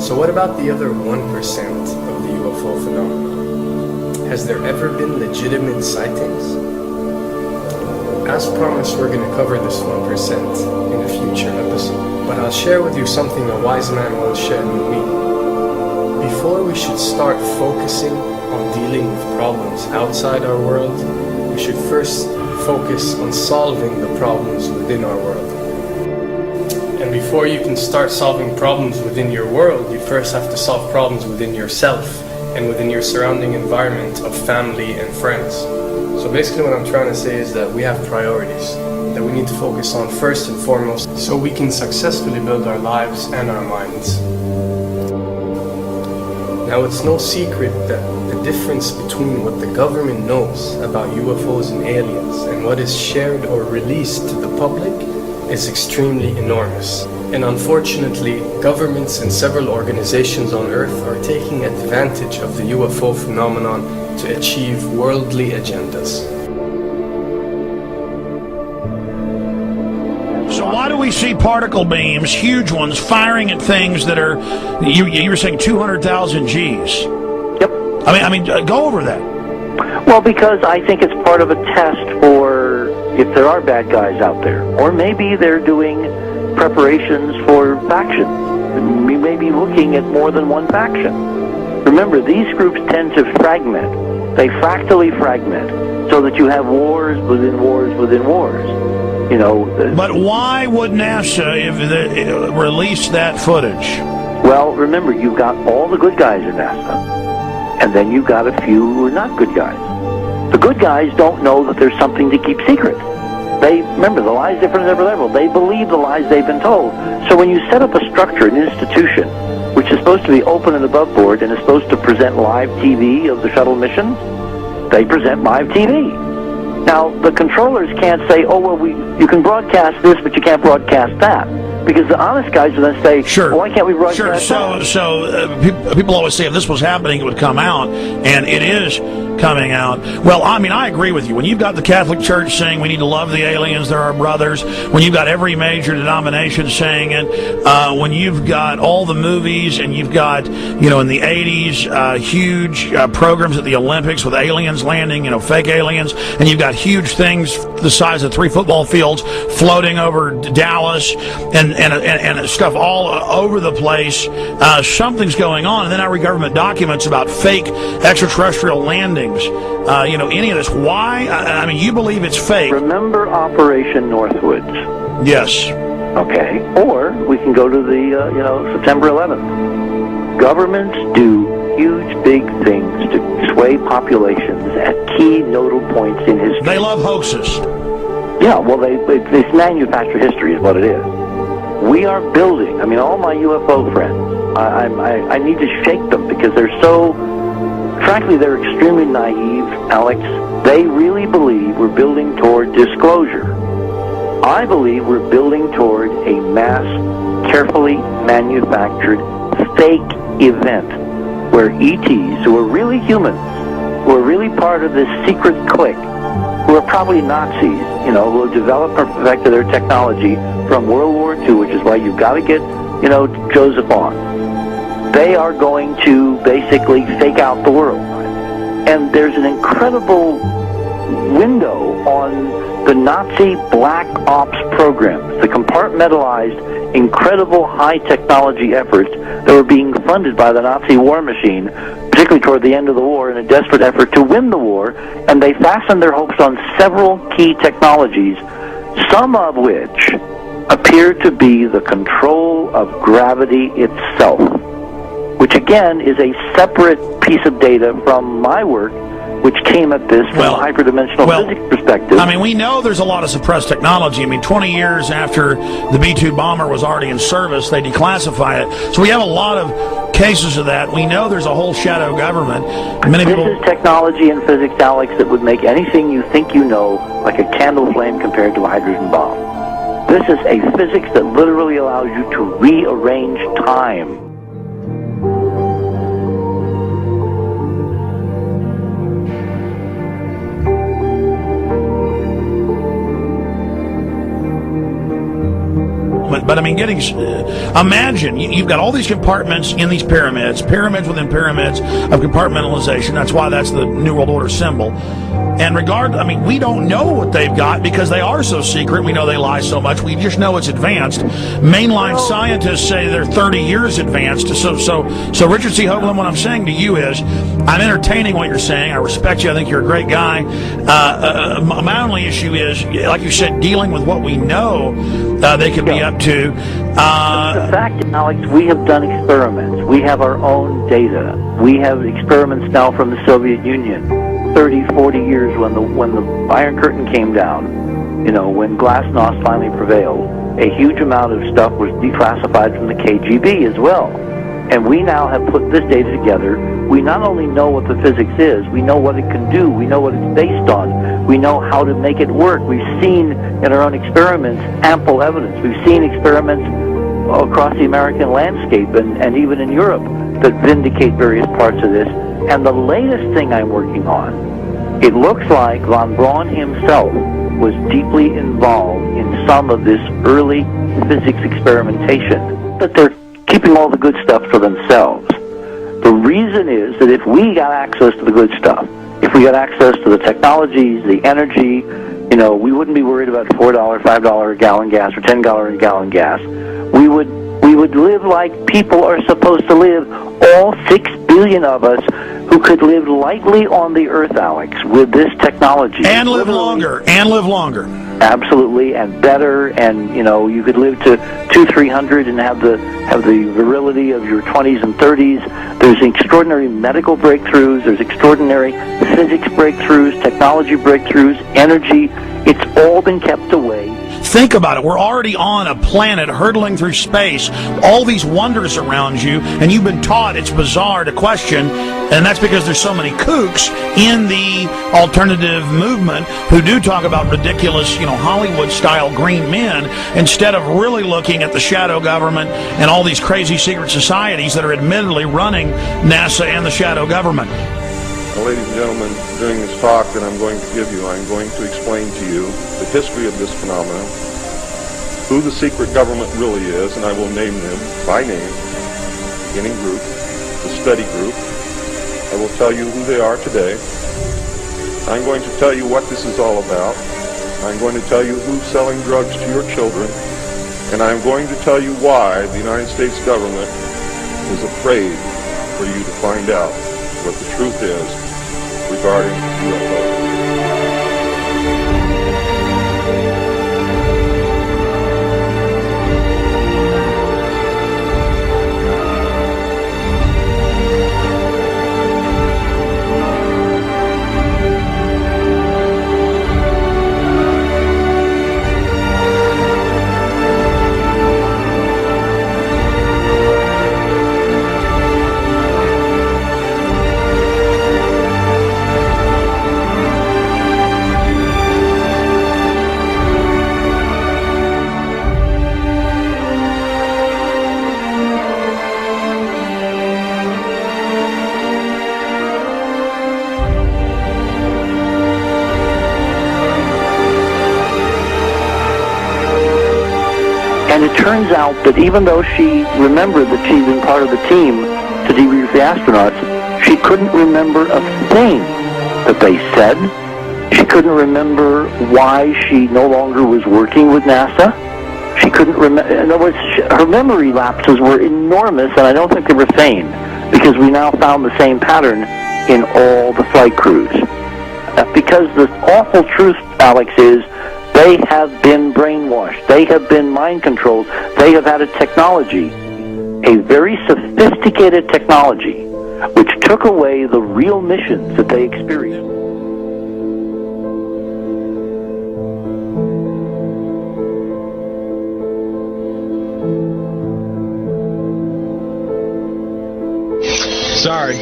So what about the other 1% of the UFO phenomenon? Has there ever been legitimate sightings? As promised, we're going to cover this 1% in a future episode. But I'll share with you something a wise man once shared with me. Before we should start focusing on dealing with problems outside our world, we should first focus on solving the problems within our world. And before you can start solving problems within your world, you first have to solve problems within yourself and within your surrounding environment of family and friends. So basically what I'm trying to say is that we have priorities that we need to focus on first and foremost so we can successfully build our lives and our minds. Now, it's no secret that the difference between what the government knows about UFOs and aliens and what is shared or released to the public is extremely enormous. And unfortunately, governments and several organizations on Earth are taking advantage of the UFO phenomenon to achieve worldly agendas. So why do we see particle beams, huge ones, firing at things that are, you were saying 200,000 Gs? Yep. I mean, go over that. Well, because I think it's part of a test for if there are bad guys out there. Or maybe they're doing preparations for faction. We may be looking at more than one faction. Remember, these groups tend to fragment. They fractally fragment so that you have wars within wars within wars. You know. But why would NASA release that footage? Well, remember, you've got all the good guys in NASA, and then you've got a few who are not good guys. The good guys don't know that there's something to keep secret. They, remember, the lie's different at every level. They believe the lies they've been told. So when you set up a structure, an institution, which is supposed to be open and above board and is supposed to present live TV of the shuttle missions, they present live TV. Now, the controllers can't say, oh, well, you can broadcast this, but you can't broadcast that. Because the honest guys will then say, sure. Well, why can't we broadcast that? So people always say if this was happening, it would come out, and it is coming out. Well, I mean, I agree with you. When you've got the Catholic Church saying we need to love the aliens, they're our brothers, when you've got every major denomination saying it, when you've got all the movies, and you've got, in the 80s, huge programs at the Olympics with aliens landing, fake aliens, and you've got huge things the size of 3 football fields floating over Dallas, and stuff all over the place. Something's going on, and then I read government documents about fake extraterrestrial landings. Any of this. Why? I mean, you believe it's fake. Remember Operation Northwoods? Yes. Okay. Or we can go to the, September 11th. Governments do huge, big things to sway populations at key nodal points in history. They love hoaxes. Yeah, well, they manufacture history is what it is. We are building, all my UFO friends, I need to shake them because they're so, frankly, they're extremely naive, Alex. They really believe we're building toward disclosure. I believe we're building toward a mass, carefully manufactured, fake event where ETs, who are really humans, who are really part of this secret clique, who are probably Nazis, who have developed or perfected their technology from World War II, which is why you've got to get, Joseph on. They are going to basically fake out the world. And there's an incredible window on the Nazi black ops programs, the compartmentalized, incredible high technology efforts that were being funded by the Nazi war machine, particularly toward the end of the war, in a desperate effort to win the war, and they fastened their hopes on several key technologies, some of which appear to be the control of gravity itself, which again is a separate piece of data from my work, which came at this from a hyperdimensional physics perspective. We know there's a lot of suppressed technology. 20 years after the B-2 bomber was already in service, they declassify it. So we have a lot of cases of that. We know there's a whole shadow government. This is technology and physics, Alex, that would make anything you think you know like a candle flame compared to a hydrogen bomb. This is a physics that literally allows you to rearrange time. But I mean, imagine you've got all these compartments in these pyramids within pyramids of compartmentalization. That's why that's the New World Order symbol. And we don't know what they've got because they are so secret. We know they lie so much. We just know it's advanced. Mainline scientists say they're 30 years advanced. So Richard C. Hoagland, what I'm saying to you is, I'm entertaining what you're saying. I respect you. I think you're a great guy. My only issue is, like you said, dealing with what we know they could be up to. The fact, Alex, we have done experiments. We have our own data. We have experiments now from the Soviet Union. 30, 40 years when the Iron Curtain came down, when glasnost finally prevailed, a huge amount of stuff was declassified from the KGB as well. And we now have put this data together. We not only know what the physics is, we know what it can do, we know what it's based on, we know how to make it work. We've seen in our own experiments ample evidence. We've seen experiments across the American landscape and even in Europe that vindicate various parts of this. And the latest thing I'm working on, it looks like von Braun himself was deeply involved in some of this early physics experimentation, but they're keeping all the good stuff for themselves. The reason is that if we got access to the good stuff, if we got access to the technologies, the energy, we wouldn't be worried about $4, $5 a gallon gas or $10 a gallon gas. We would live like people are supposed to live, all 6 billion of us who could live lightly on the earth, Alex, with this technology. And live longer. Absolutely, and better, and you could live to 200-300 and have the virility of your 20s and 30s. There's extraordinary medical breakthroughs, there's extraordinary physics breakthroughs, technology breakthroughs, energy. It's all been kept away. Think about it. We're already on a planet hurtling through space, all these wonders around you, and you've been taught it's bizarre to question, and that's because there's so many kooks in the alternative movement who do talk about ridiculous, Hollywood-style green men, instead of really looking at the shadow government and all these crazy secret societies that are admittedly running NASA and the shadow government. Well, ladies and gentlemen, during this talk that I'm going to give you, I'm going to explain to you the history of this phenomenon, who the secret government really is, and I will name them by name, beginning group, the study group. I will tell you who they are today. I'm going to tell you what this is all about. I'm going to tell you who's selling drugs to your children, and I'm going to tell you why the United States government is afraid for you to find out what the truth is regarding UFOs. And it turns out that even though she remembered that she'd been part of the team to debrief the astronauts, she couldn't remember a thing that they said. She couldn't remember why she no longer was working with NASA. She couldn't remember. In other words, her memory lapses were enormous, and I don't think they were feigned, because we now found the same pattern in all the flight crews. Because the awful truth, Alex, is they have been brainwashed. They have been mind controlled. They have had a technology, a very sophisticated technology, which took away the real missions that they experienced. Sorry.